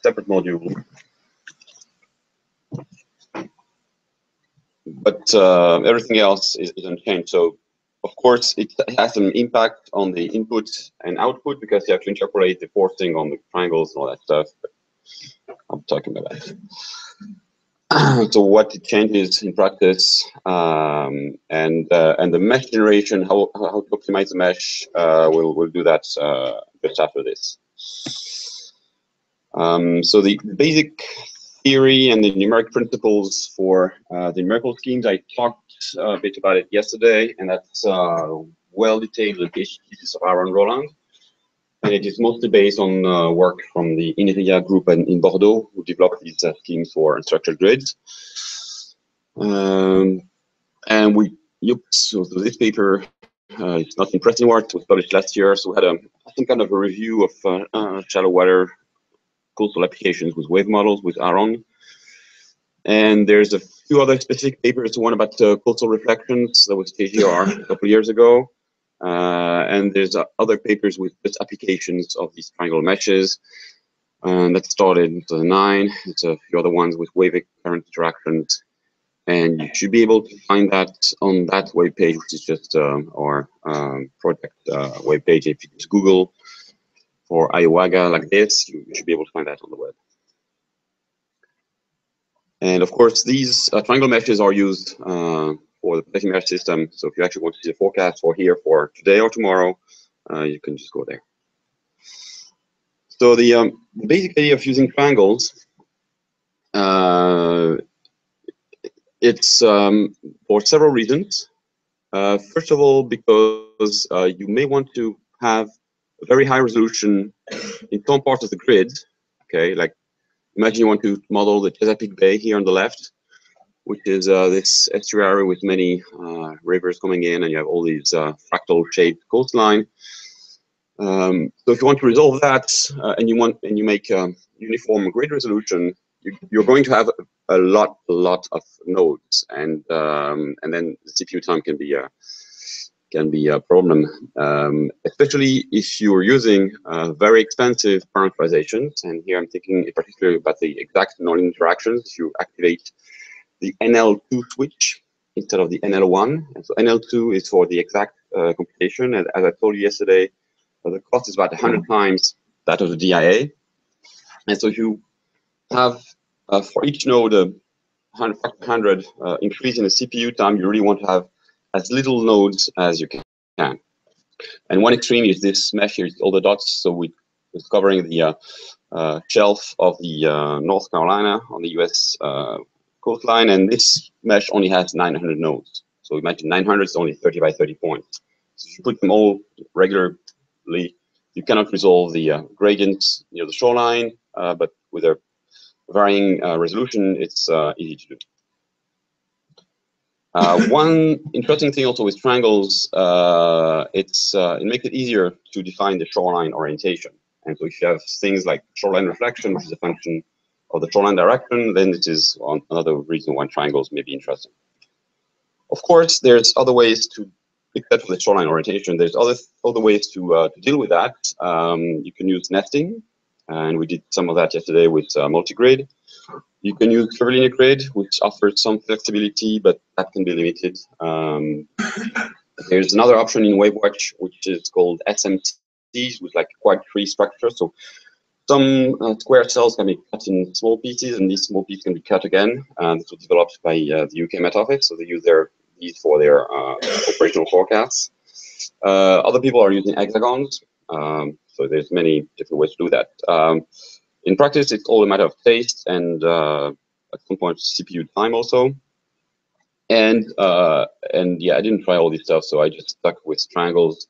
separate module, but everything else is unchanged. So of course it has an impact on the input and output because you have to interpolate the forcing on the triangles and all that stuff. But I'm talking about that. So what it changes in practice, and the mesh generation, how to optimize the mesh, we'll do that just after this. So the basic theory and the numeric principles for the numerical schemes, I talked a bit about it yesterday, and that's well detailed in the thesis of Aaron Roland. And it is mostly based on work from the INRIA group in Bordeaux, who developed these schemes for unstructured grids. And so this paper is not impressive work. It was published last year. So we had some kind of a review of shallow water coastal applications with wave models with Aaron. And there's a few other specific papers. One about coastal reflections, that was KGR a couple of years ago. And there's other papers with just applications of these triangle meshes. That started in 2009. There's a few other ones with wave current interactions. And you should be able to find that on that web page, which is just our project web page. If you just Google for Iowaga like this, you should be able to find that on the web. And of course, these triangle meshes are used for the projection mesh system. So if you actually want to see the forecast for here for today or tomorrow, you can just go there. So the basic idea of using triangles, it's for several reasons. First of all, because you may want to have a very high resolution in some parts of the grid. Okay, like imagine you want to model the Chesapeake Bay here on the left, which is this estuary with many rivers coming in, and you have all these fractal-shaped coastline. So if you want to resolve that, and you make uniform grid resolution, you're going to have a lot of nodes, and then the CPU time can be a problem, especially if you're using very expensive parameterizations. And here I'm thinking particularly about the exact nonlinear interactions. If you activate the NL2 switch instead of the NL1, and so NL2 is for the exact computation. And as I told you yesterday, the cost is about 100 times that of the DIA. And so if you have for each node a 100 increase in the CPU time, you really want to have as little nodes as you can. And one extreme is this mesh here, all the dots. So it's covering the shelf of the North Carolina on the US coastline, and this mesh only has 900 nodes. So imagine 900 is only 30 by 30 points. So if you put them all regularly, you cannot resolve the gradients near the shoreline, but with a varying resolution, it's easy to do. One interesting thing also with triangles, it makes it easier to define the shoreline orientation. And so if you have things like shoreline reflection, which is a function of the shoreline direction, then it is another reason why triangles may be interesting. Of course, there's other ways to, except for the shoreline orientation, there's other ways to deal with that. You can use nesting, and we did some of that yesterday with multigrid. You can use curvilinear grid, which offers some flexibility, but that can be limited. There's another option in WaveWatch, which is called SMTs, with like quite free structure. So some square cells can be cut in small pieces, and these small pieces can be cut again. This was developed by the UK Met Office, so they use these for their operational forecasts. Other people are using hexagons, so there's many different ways to do that. In practice, it's all a matter of taste and at some point CPU time also. And yeah, I didn't try all this stuff, so I just stuck with triangles.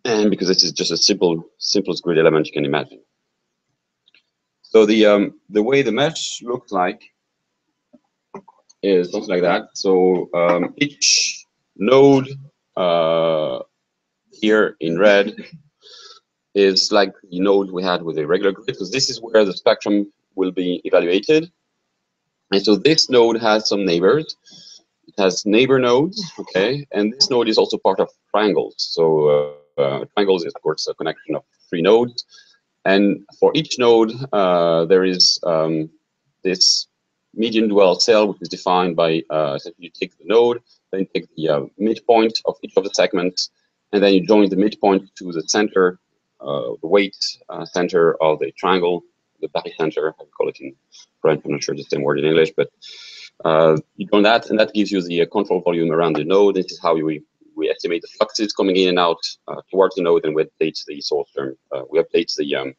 And because this is just a simplest grid element you can imagine. So the way the mesh looks like is something like that. So each node here in red is like the node we had with a regular grid, because this is where the spectrum will be evaluated. And so this node has some neighbors. It has neighbor nodes, okay? And this node is also part of triangles. So triangles is, of course, a connection of 3 nodes. And for each node, there is this median dwell cell, which is defined by essentially you take the node, then you take the midpoint of each of the segments, and then you join the midpoint to the center, the weight center of the triangle, the barycenter, I call it in French. I'm not sure the same word in English, but you join that, and that gives you the control volume around the node. This is how we estimate the fluxes coming in and out towards the node, and we update the source term. We update the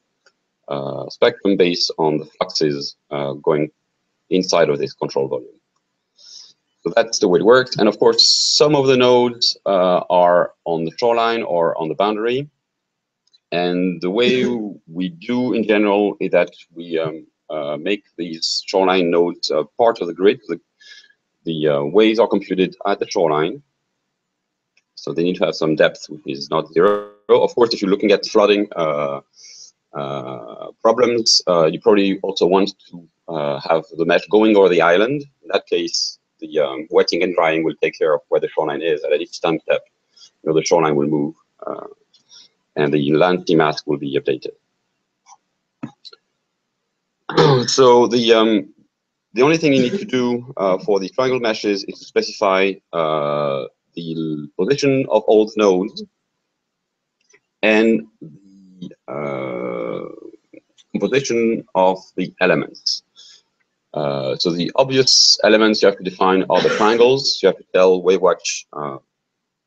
spectrum based on the fluxes going inside of this control volume. So that's the way it works. And of course, some of the nodes are on the shoreline or on the boundary. And the way we do in general is that we make these shoreline nodes part of the grid. The waves are computed at the shoreline. So they need to have some depth, which is not 0. Of course, if you're looking at flooding problems, you probably also want to have the mesh going over the island. In that case, the wetting and drying will take care of where the shoreline is. At each time step, the shoreline will move, and the land sea mask will be updated. So the only thing you need to do for the triangle meshes is to specify the position of all the nodes and the composition of the elements. So the obvious elements you have to define are the triangles. You have to tell WaveWatch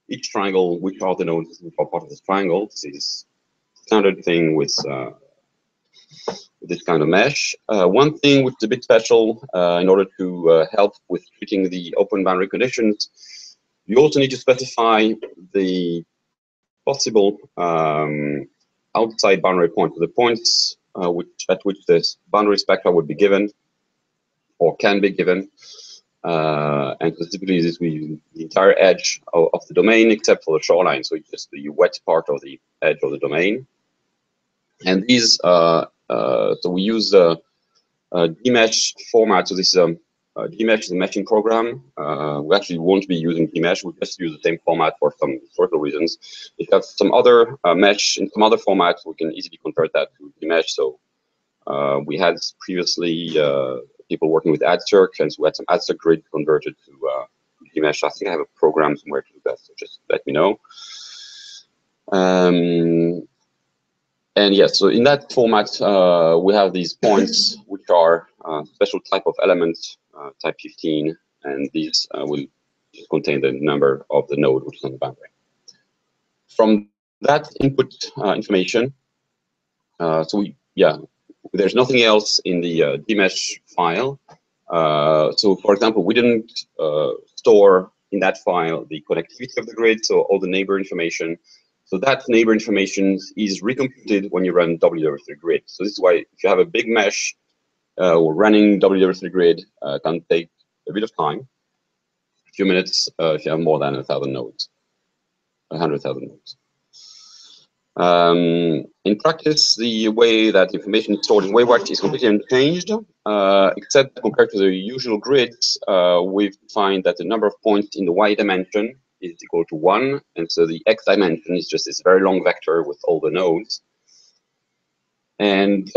each triangle which are the nodes which are part of this triangle. This is standard thing with this kind of mesh. One thing which is a bit special in order to help with treating the open boundary conditions, you also need to specify the possible outside boundary points, the points at which this boundary spectra would be given or can be given. And typically this will be the entire edge of the domain except for the shoreline, so it's just the wet part of the edge of the domain. And these, so we use the DMesh format. So this is DMesh is a meshing program. We actually won't be using DMesh. We just use the same format for some historical reasons. If you have some other mesh in some other formats, we can easily convert that to DMesh. So we had previously people working with AdCirc, and so we had some AdCirc grid converted to DMesh. I think I have a program somewhere to do that, so just let me know. And yes, so in that format, we have these points, which are special type of elements, type 15, and these will contain the number of the node, which is on the boundary. From that input information, there's nothing else in the DMesh file. So for example, we didn't store in that file the connectivity of the grid, so all the neighbor information. So that neighbor information is recomputed when you run WW3 grid. So this is why if you have a big mesh or running WW3 grid can take a bit of time, a few minutes if you have more than 1,000 nodes, 100,000 nodes. In practice, the way that information is stored in WaveWatch is completely unchanged, except compared to the usual grids, we've defined that the number of points in the y dimension is equal to 1, and so the x dimension is just this very long vector with all the nodes. And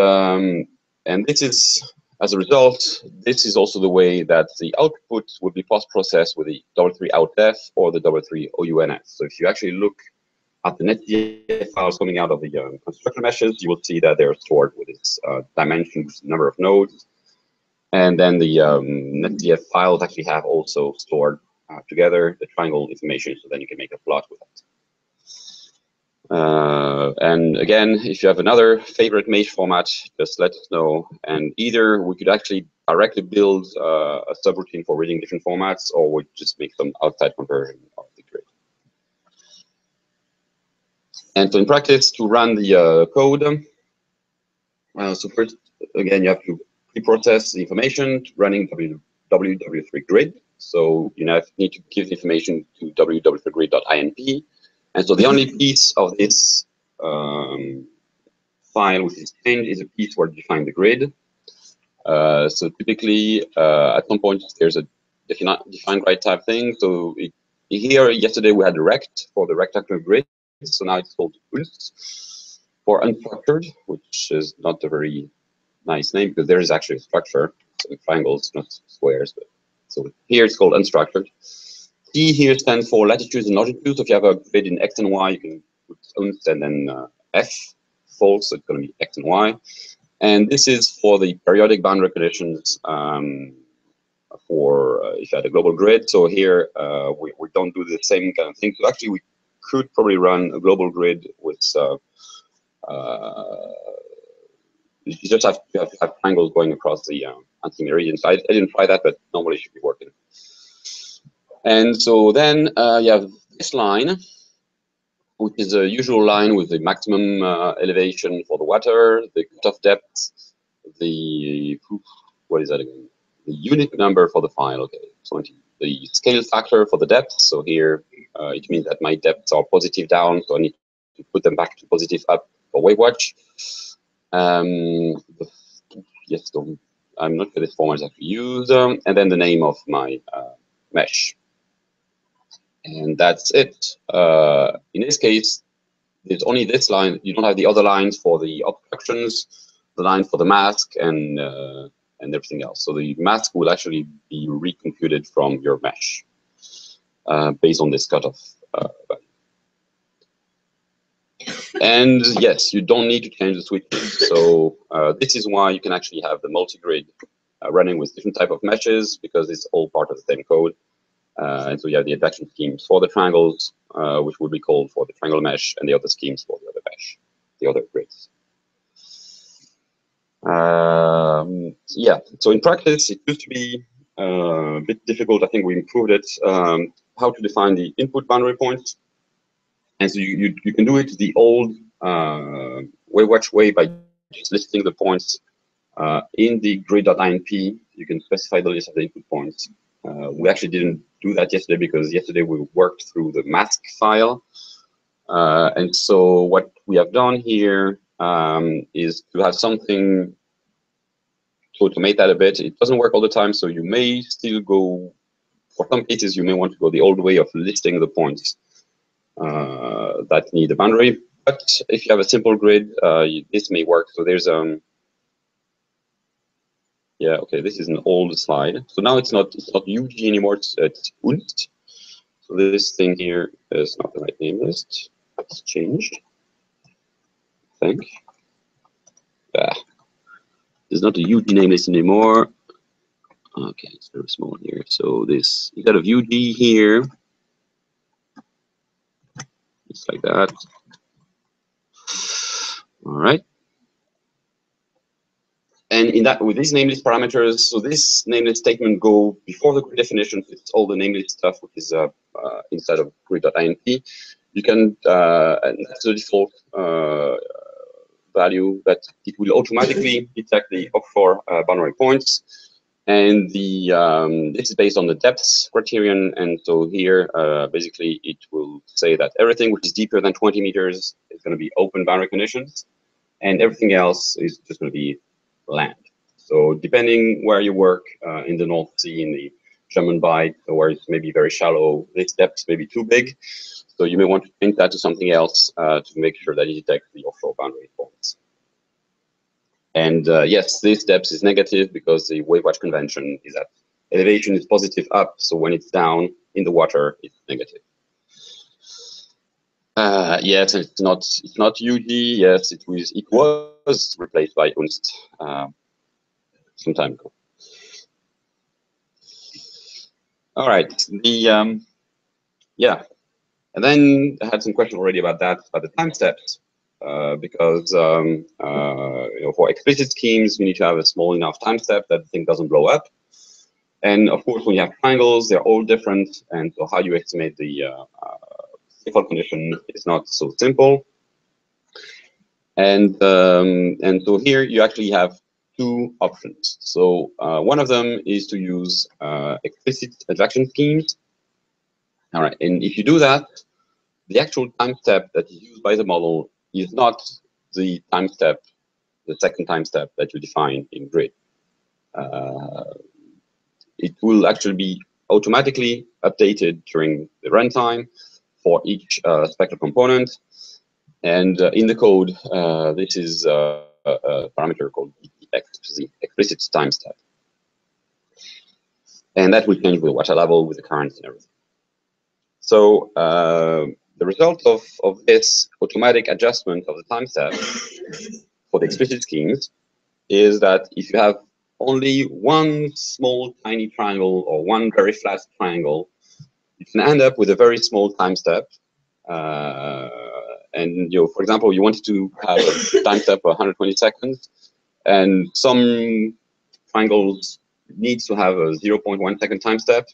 this is, as a result, this is also the way that the output would be post-processed with the W3 outdef or the W3 OUNS. So if you actually look at the netdf files coming out of the constructor meshes, you will see that they're stored with its dimensions, number of nodes. And then the netdf files actually have also stored together the triangle information, so then you can make a plot with it. And again, if you have another favorite mesh format, just let us know. And either we could actually directly build a subroutine for reading different formats, or we just make some outside conversion of the grid. And so in practice, to run the code, so first, again, you have to pre-process the information running WW3 grid. So you need to give the information to ww3grid.inp. And so the only piece of this file which is changed is a piece where you define the grid. So typically, at some point, there's a define right type thing. So here, yesterday, we had rect for the rectangular grid. So now it's called ULS for unstructured, which is not a very nice name because there is actually a structure, so triangles, not squares. But so here it's called unstructured. T here stands for latitudes and longitudes. So if you have a grid in X and Y, you can put unst and then F false, so it's going to be X and Y. And this is for the periodic boundary conditions for if you had a global grid. So here we don't do the same kind of thing. So actually we could probably run a global grid with you just have to have triangles going across the anti-meridian. So I didn't try that, but normally it should be working. And so then you have this line, which is a usual line with the maximum elevation for the water, the cutoff depth, what is that again? The unit number for the file, okay, 20. The scale factor for the depth. So here it means that my depths are positive down, so I need to put them back to positive up for WaveWatch. Yes, I'm not sure this format is actually used, and then the name of my mesh. And that's it. In this case, there's only this line. You don't have the other lines for the obstructions, the line for the mask, and everything else. So the mask will actually be recomputed from your mesh based on this cutoff value. And yes, you don't need to change the switches. So this is why you can actually have the multi-grid running with different type of meshes, because it's all part of the same code. And so you have the advection schemes for the triangles, which would be called for the triangle mesh, and the other schemes for the other mesh, the other grids. Yeah, so in practice, it used to be a bit difficult. I think we improved it, how to define the input boundary points. And so you can do it the old WaveWatch way by just listing the points in the grid.inp. You can specify the list of the input points. We actually didn't do that yesterday because yesterday we worked through the mask file. And so what we have done here is to have something to automate that a bit. It doesn't work all the time, so you may still go, for some cases, you may want to go the old way of listing the points that need a boundary. But if you have a simple grid, this may work. So there's yeah, okay, this is an old slide. So now it's not UG anymore, it's UNST. So this thing here is not the right name list. It's changed, I think. It's not a UG name list anymore. Okay, it's very small here. So this, you got a UG here. Just like that. All right. And in that, with these nameless parameters, so this nameless statement go before the grid definition. It's all the nameless stuff which is inside of grid.inp. You can, and that's the default value, that it will automatically detect the offshore boundary points. And the this is based on the depth criterion. And so here, basically, it will say that everything which is deeper than 20 meters is going to be open boundary conditions, and everything else is just going to be land. So depending where you work in the North Sea, in the German Bight, where it's maybe very shallow, this depth may be too big. So you may want to change that to something else to make sure that it detects the offshore boundary points. And yes, this depth is negative because the WaveWatch convention is that elevation is positive up. So when it's down in the water, it's negative. Yes, it's not UG. Yes, it was replaced by UNST some time ago. All right, the yeah, and then I had some question already about that, about the time steps, because you know, for explicit schemes, we need to have a small enough time step that the thing doesn't blow up. And of course, when you have triangles, they're all different, and so how you estimate the default condition is not so simple. And so here you actually have two options. So one of them is to use explicit advection schemes. All right, and if you do that, the actual time step that is used by the model is not the time step, the second time step that you define in grid. It will actually be automatically updated during the runtime for each spectral component. And in the code, this is a parameter called btx, which is the explicit time step. And that will change with water level, with the currents and everything. So the result of this automatic adjustment of the time step for the explicit schemes is that if you have only one small tiny triangle or one very flat triangle, you can end up with a very small time step. And for example, you wanted to have a time step of 120 seconds, and some triangles needs to have a 0.1 second time step.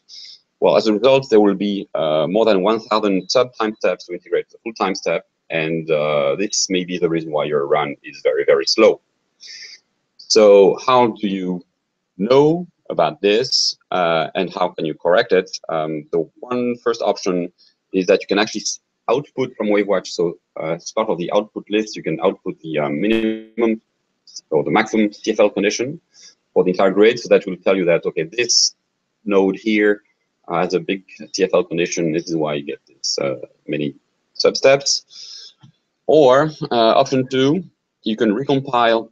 Well, as a result, there will be more than 1,000 sub time steps to integrate the full time step, and this may be the reason why your run is very, very slow. So how do you know about this, and how can you correct it? The one first option is that you can actually output from WaveWatch. So as part of the output list, you can output the minimum or the maximum TFL condition for the entire grid. So that will tell you that, okay, this node here has a big TFL condition. This is why you get this many sub-steps. Or option 2, you can recompile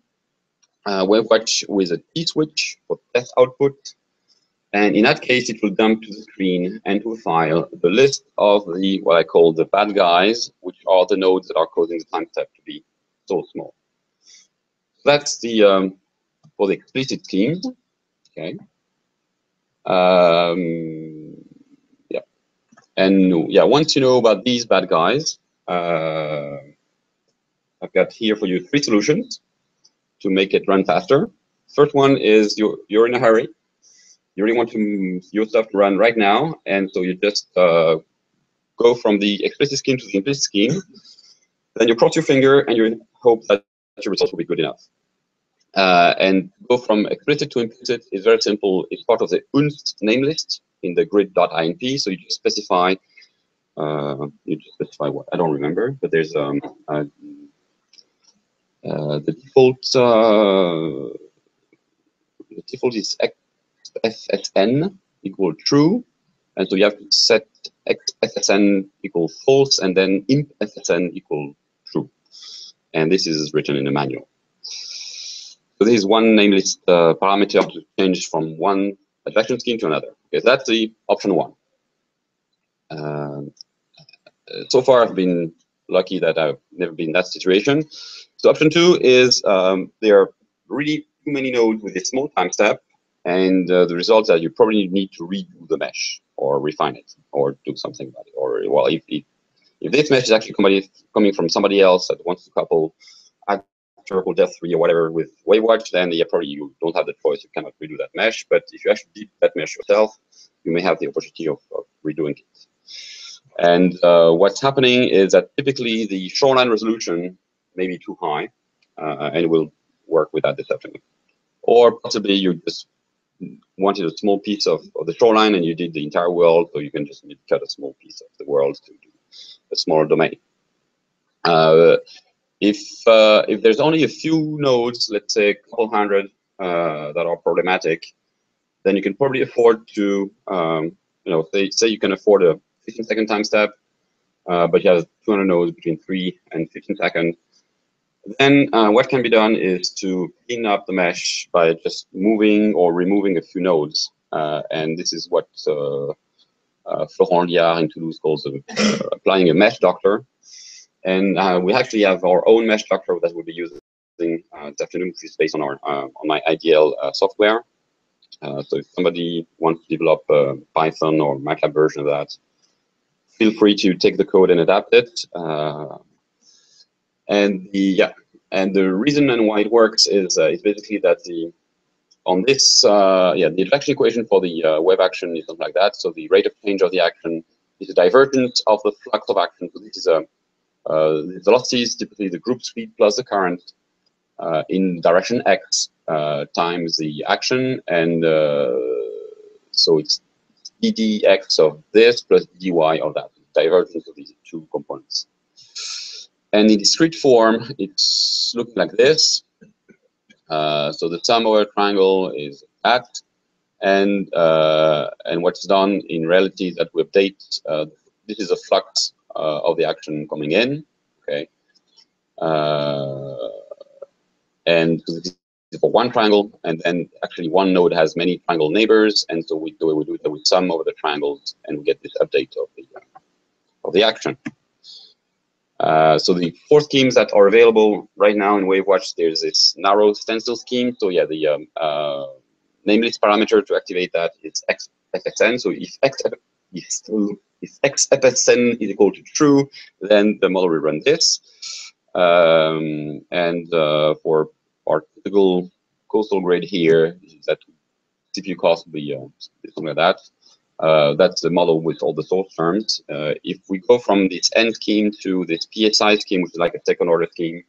WaveWatch with a T-switch for test output. And in that case, it will dump to the screen and to a file the list of the what I call the bad guys, which are the nodes that are causing the time step to be so small. That's the for the explicit scheme. Okay. Yeah. And yeah, once you know about these bad guys, I've got here for you 3 solutions to make it run faster. First one is you're in a hurry. You really want your stuff to run right now, and so you just go from the explicit scheme to the implicit scheme. Then you cross your finger and you hope that your results will be good enough. And go from explicit to implicit is very simple. It's part of the unst name list in the grid.inp. So you just specify what I don't remember, but there's the default is xfsn equal true, and so you have to set xfsn equal false and then impfsn equal true, and this is written in the manual. So this is one name list parameter to change from one advection scheme to another. Okay, so that's the option 1. So far, I've been lucky that I've never been in that situation. So option 2 is there are really too many nodes with a small time step, and the result is that you probably need to redo the mesh or refine it or do something about it. Or well, if this mesh is actually coming from somebody else that wants to couple Oracle Depth 3 or whatever with WaveWatch, then yeah, probably you don't have the choice. You cannot redo that mesh. But if you actually did that mesh yourself, you may have the opportunity of redoing it. And what's happening is that typically the shoreline resolution may be too high, and will work without deception. Or possibly you just wanted a small piece of the shoreline and you did the entire world, so you can just cut a small piece of the world to do a smaller domain. If there's only a few nodes, let's say a couple hundred that are problematic, then you can probably afford to, say you can afford a 15-second time step, but you have 200 nodes between 3 and 15 seconds. Then what can be done is to clean up the mesh by just moving or removing a few nodes. And this is what Florent Liard in Toulouse calls applying a mesh doctor. And we actually have our own mesh doctor that we'll be using this afternoon, which is based on our on my IDL software. So if somebody wants to develop a Python or MATLAB version of that, feel free to take the code and adapt it. And the reason and why it works is basically that the advection equation for the wave action is something like that. So the rate of change of the action is a divergence of the flux of action. So this is the velocity is typically the group speed plus the current in direction x times the action, and so it's ddx of this plus dy of that, divergence of these two components. And in discrete form, it's looking like this. So the sum over a triangle is that, and what's done in reality is that we update. This is a flux of the action coming in. Okay, And this is for one triangle, and then actually one node has many triangle neighbors, and so we do it with sum over the triangles, and we get this update of the action. So the four schemes that are available right now in WaveWatch, there's this narrow stencil scheme. So yeah, the nameless parameter to activate that is xfsn. So if xfsn is equal to true, then the model will run this. For our typical coastal grid here, that CPU cost will be something like that. That's the model with all the source terms. If we go from this N scheme to this PSI scheme, which is like a second order scheme,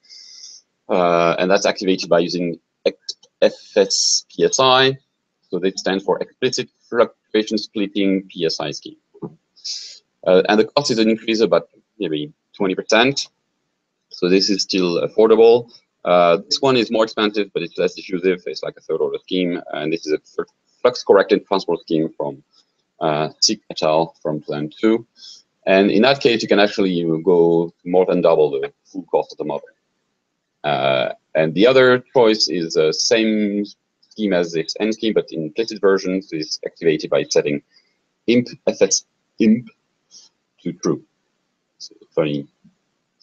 and that's activated by using FSPSI. So that stands for explicit fluctuation splitting PSI scheme. And the cost is an increase of about maybe 20%. So this is still affordable. This one is more expensive, but it's less diffusive. It's like a third order scheme. And this is a flux corrected transport scheme from Sick et al. From 2002. And in that case, you can actually go more than double the full cost of the model. And the other choice is the same scheme as this N scheme, but in implicit versions is activated by setting imp fs imp to true. It's a funny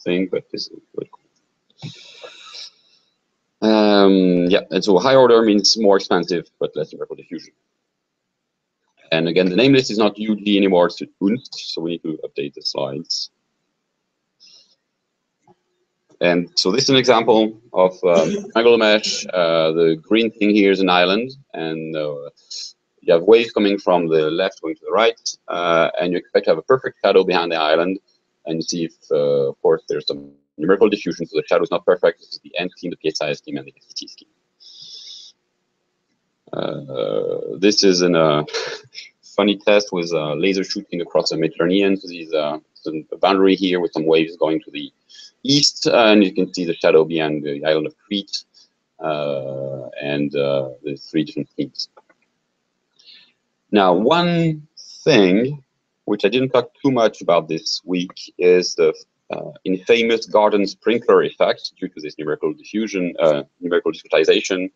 thing, but this is very cool. Yeah, and so high order means more expensive, but less numerical diffusion. And again, the name list is not UG anymore, it's UNT, so we need to update the slides. And so this is an example of triangle mesh. The green thing here is an island, and you have waves coming from the left going to the right, and you expect to have a perfect shadow behind the island. And you see if, of course, there's some numerical diffusion, so the shadow is not perfect. This is the N scheme, the PSI scheme, and the FCT scheme. This is a funny test with laser shooting across the Mediterranean. So there's a boundary here with some waves going to the east, and you can see the shadow behind the island of Crete, and the three different themes. Now, one thing which I didn't talk too much about this week is the infamous garden sprinkler effect due to this numerical diffusion, numerical discretization.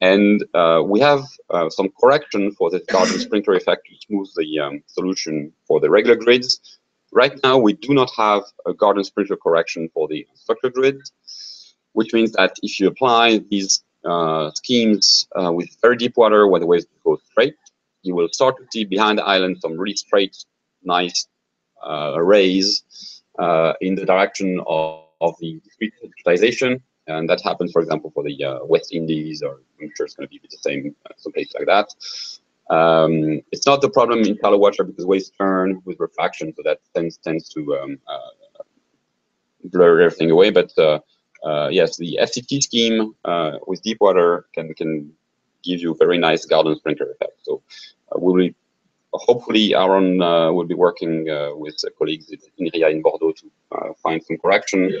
And we have some correction for this garden sprinkler effect to smooth the solution for the regular grids. Right now, we do not have a garden sprinkler correction for the structured grid, which means that if you apply these schemes with very deep water where the waves go straight, you will start to see behind the island some really straight, nice rays in the direction of the discretization. And that happens, for example, for the West Indies, or I'm sure it's going to be the same some places like that. It's not the problem in shallow water because waves turn with refraction, so that tends to blur everything away. But yes, the FCT scheme with deep water can give you a very nice garden sprinkler effect. So we'll hopefully Aaron will be working with colleagues in INRIA in Bordeaux to find some correction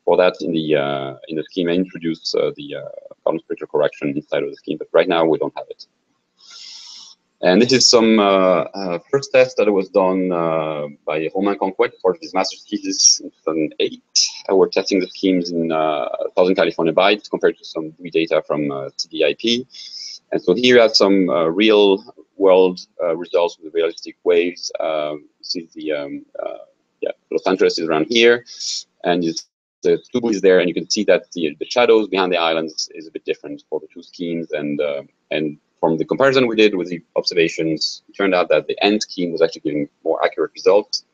for that in the scheme and introduce the garden sprinkler correction inside of the scheme. But right now we don't have it. And this is some first test that was done by Romain Canquet for his master's thesis in 2008. We're testing the schemes in Southern California Bight compared to some GUI data from CDIP. And so here you have some real world results with realistic waves. See the Los Angeles is around here, and the two buoys there, and you can see that the shadows behind the islands is a bit different for the two schemes. And from the comparison we did with the observations, it turned out that the N scheme was actually giving more accurate results,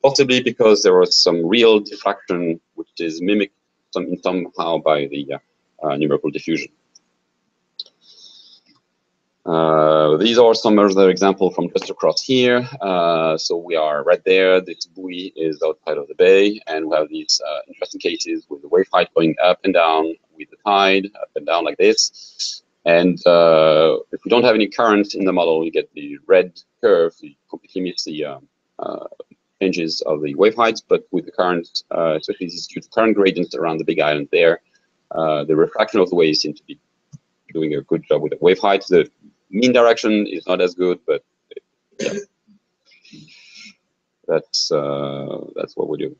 possibly because there was some real diffraction, which is mimicked somehow by the numerical diffusion. These are some other examples from just across here. So we are right there. This buoy is outside of the bay, and we have these interesting cases with the wave height going up and down with the tide, up and down like this. And if we don't have any current in the model, you get the red curve. You completely miss the changes of the wave heights. But with the current, especially this is due to current gradients around the big island there, the refraction of the waves seems to be doing a good job with the wave height. The mean direction is not as good, but yeah, that's what we do.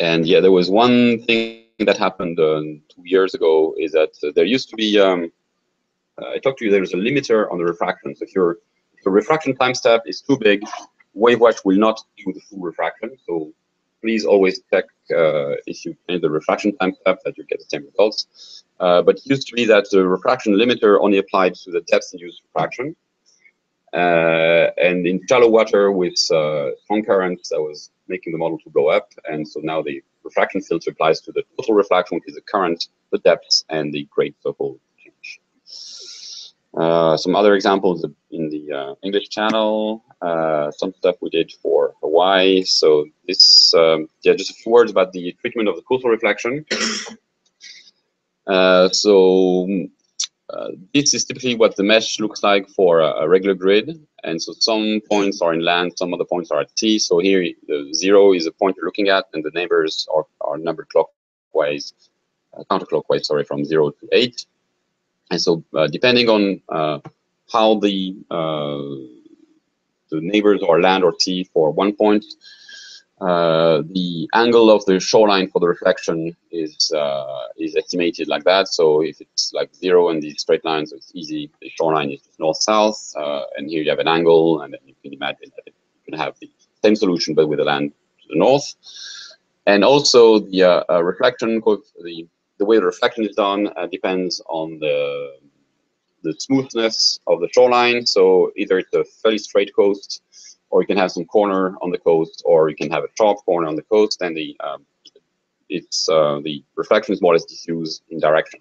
And yeah, there was one thing that happened 2 years ago is that there used to be, I talked to you, there's a limiter on the refraction. So if the refraction time step is too big, WaveWatch will not do the full refraction. So please always check if you change the refraction time step that you get the same results. But it used to be that the refraction limiter only applied to the depth-induced refraction. And in shallow water with strong currents, that was making the model to blow up. And so now the refraction filter applies to the total refraction, which is the current, the depth, and the grade circle change. Some other examples in the English channel, some stuff we did for Hawaii. So this, yeah, just a few words about the treatment of the coastal reflection. This is typically what the mesh looks like for a regular grid. And so some points are inland, some other points are at sea. So here, the 0 is the point you're looking at, and the neighbors are numbered clockwise, counterclockwise, sorry, from 0 to 8. And so depending on how the neighbors are land or sea for one point, the angle of the shoreline for the reflection is estimated like that. So if it's like 0 and the straight line, so it's easy. The shoreline is north-south, and here you have an angle, and then you can imagine that you can have the same solution but with the land to the north. And also the reflection, the way the reflection is done depends on the smoothness of the shoreline. So either it's a fairly straight coast, or you can have some corner on the coast, or you can have a sharp corner on the coast, and the reflection is more or less diffuse in direction.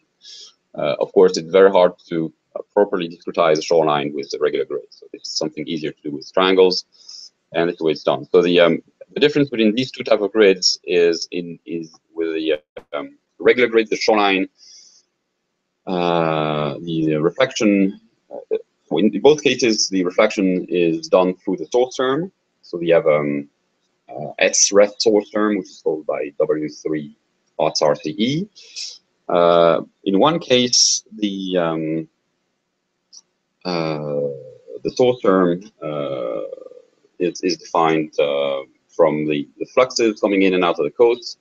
Of course, it's very hard to properly discretize the shoreline with the regular grid. So it's something easier to do with triangles, and that's the way it's done. So the difference between these two types of grids is with the regular grid, the shoreline, the reflection. In both cases, the reflection is done through the source term. So we have S-ref source term, which is called by W3 RCE. In one case, the source term is defined from the fluxes coming in and out of the coast,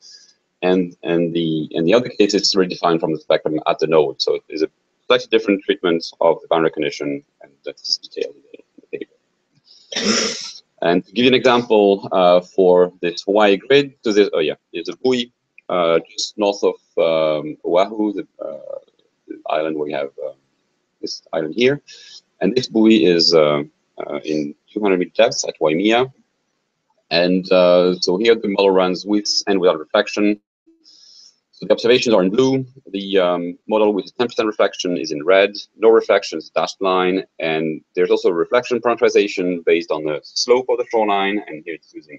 and the other case it's really defined from the spectrum at the node. So it is a slightly different treatment of the boundary recognition, and that's detailed in the paper. And to give you an example for this Hawaii grid, so there's, there's a buoy just north of Oahu, the island where we have this island here, and this buoy is in 200-meter depth at Waimea. And so here the model runs with and without reflection. So the observations are in blue. The model with 10% reflection is in red. No reflection is dashed line. And there's also a reflection parameterization based on the slope of the shoreline. And here it's using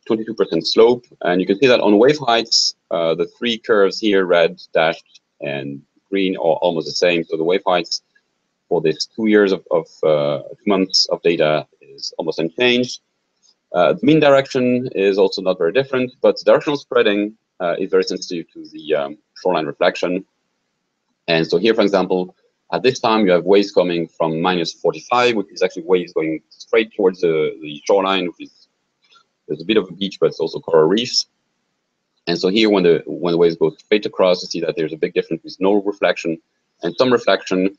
22% slope. And you can see that on wave heights, the three curves here, red, dashed, and green, are almost the same. So the wave heights for this 2 years of 2 months of data is almost unchanged. The mean direction is also not very different, but directional spreading is very sensitive to the shoreline reflection. And so here, for example, at this time, you have waves coming from -45, which is actually waves going straight towards the shoreline, which is, there's a bit of a beach, but it's also coral reefs. And so here, when the waves go straight across, you see that there's a big difference with no reflection and some reflection.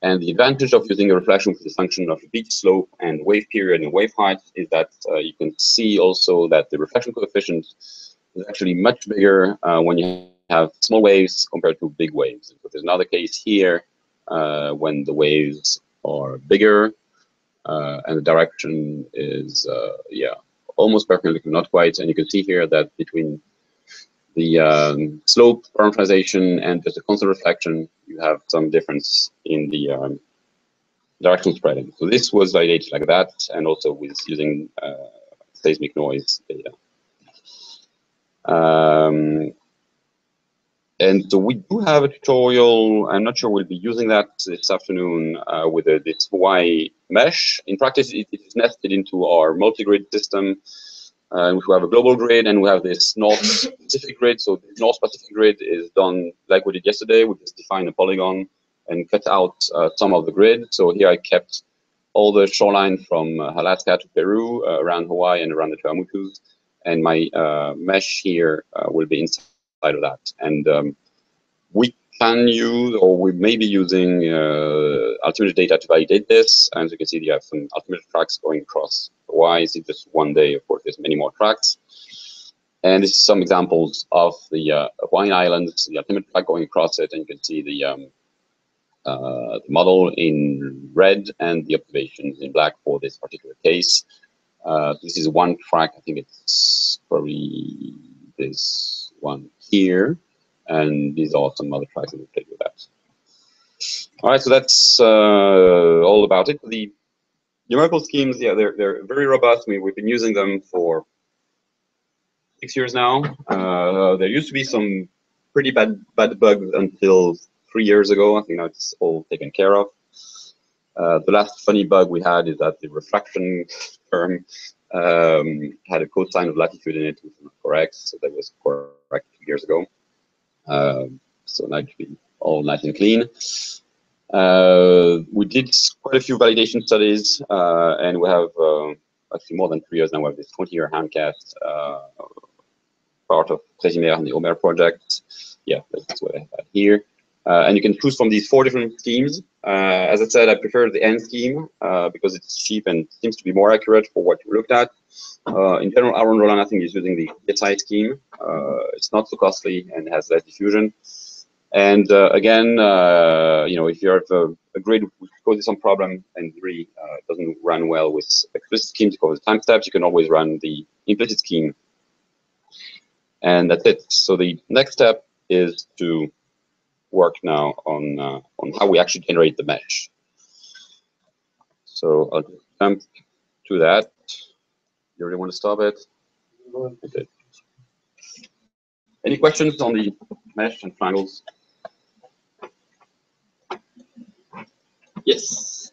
And the advantage of using a reflection with the function of beach slope and wave period and wave height is that you can see also that the reflection coefficient is actually much bigger when you have small waves compared to big waves. So there's another case here when the waves are bigger and the direction is, almost perpendicular, not quite. And you can see here that between the slope parameterization and just a constant reflection, you have some difference in the directional spreading. So this was validated like that, and also with using seismic noise data. And so we do have a tutorial. I'm not sure we'll be using that this afternoon with this Hawaii mesh. In practice, it is nested into our multi-grid system. And we have a global grid, and we have this North Pacific grid. So the North Pacific grid is done like we did yesterday. We just define a polygon and cut out some of the grid. So here I kept all the shoreline from Alaska to Peru, around Hawaii and around the Tuamotus. and my mesh here will be inside of that. And we can use, or we may be using Altimeter data to validate this. And as you can see, you have some Altimeter tracks going across. Why is it just one day? Of course, there's many more tracks. And this is some examples of the Hawaiian Islands, the Altimeter track going across it, and you can see the model in red and the observations in black for this particular case. This is one track. I think it's probably this one here, and these are some other tracks that we played with that. All right, so that's all about it. The numerical schemes, yeah, they're very robust. We've been using them for 6 years now. There used to be some pretty bad bugs until 3 years ago. I think now it's all taken care of. The last funny bug we had is that the refraction term had a cosine of latitude in it, which was not correct. So that was correct 2 years ago. So now it should be all nice and clean. We did quite a few validation studies, and we have actually more than 3 years now. We have this 20-year Handcast part of Présimer and the Omer project. Yeah, that's what I have here. And you can choose from these 4 different schemes. As I said, I prefer the N scheme because it's cheap and seems to be more accurate for what you looked at. In general, Aaron Roland, I think, is using the PSI scheme. It's not so costly and has less diffusion. And again, you know, if you have a grid which causes some problem and really doesn't run well with explicit schemes because of time steps, you can always run the implicit scheme. And that's it. So the next step is to work now on how we actually generate the mesh. So I'll jump to that. You really want to stop it? Okay. Any questions on the mesh and triangles? Yes.